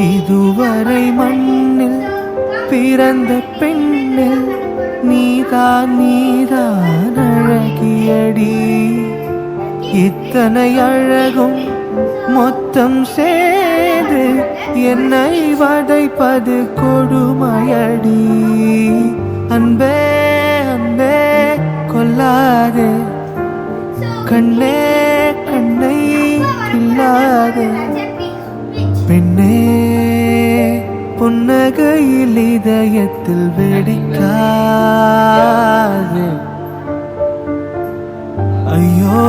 இதுவரை மண்ணில் பிறந்த பெண்ணில் நீதான் அழகியடி. இத்தனை அழகும் மொத்தம் சேர்ந்து என்னை வதைப்பது கொடுமையடி. அன்பே அன்பே கொல்லாதே, கண்ணே கண்ணை கில்லாதே. பெண்ணே புன்னகையில் இதயத்தில் வெடிக்காதே. ஐயோ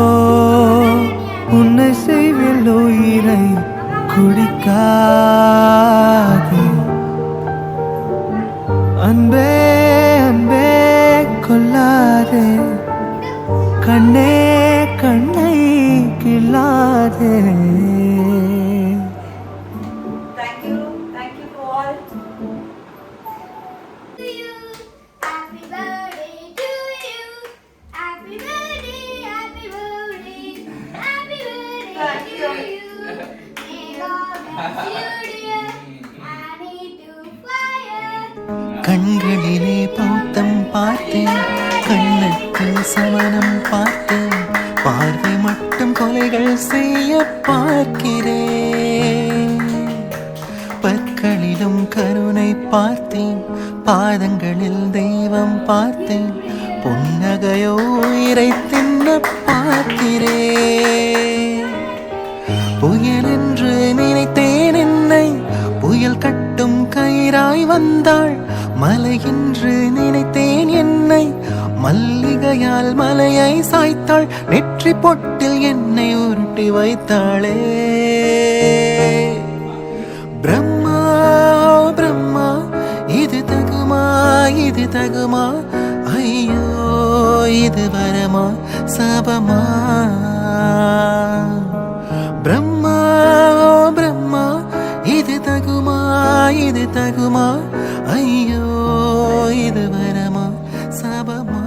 உன்னை செய்வில் உயிரை குடிக்காதே. அன்பே அன்பே கொல்லாதே, கண்ணே கண்ணை கில்லாதே. Thank you to all. Happy birthday to you. Happy birthday, happy birthday, happy birthday to you. May God bless you, dear. I need to fire. கண்களிலே பௌத்தம் பார்த்தேன், கண்ணத்தில் சமணம் பார்த்தேன், பார்வை மட்டும் கொலைகள் செய்ய பார்க்கிறேன். பற்களிலும் கருணை பார்த்தேன், பாதங்களில் தெய்வம் பார்த்தேன், புன்னகையோ உயிரை தின்ன பார்க்கிறேன். புயல் என்று நினைத்தேன் என்னை, புயல் கட்டும் கயிறாய் வந்தாள். மலை என்று நினைத்தேன் என்னை, மல்லிகையால் மலையை சாய்த்தாள். நெற்றி பொட்டில் என்னை உருட்டி வைத்தாளே. பிரம்மா பிரம்மா, இது தகுமா இது தகுமா? ஐயோ இது வரமா சாபமா? பிரம்மா பிரம்மா, இது தகுமா இது தகுமா? ஐயோ இது வரமா சாபமா?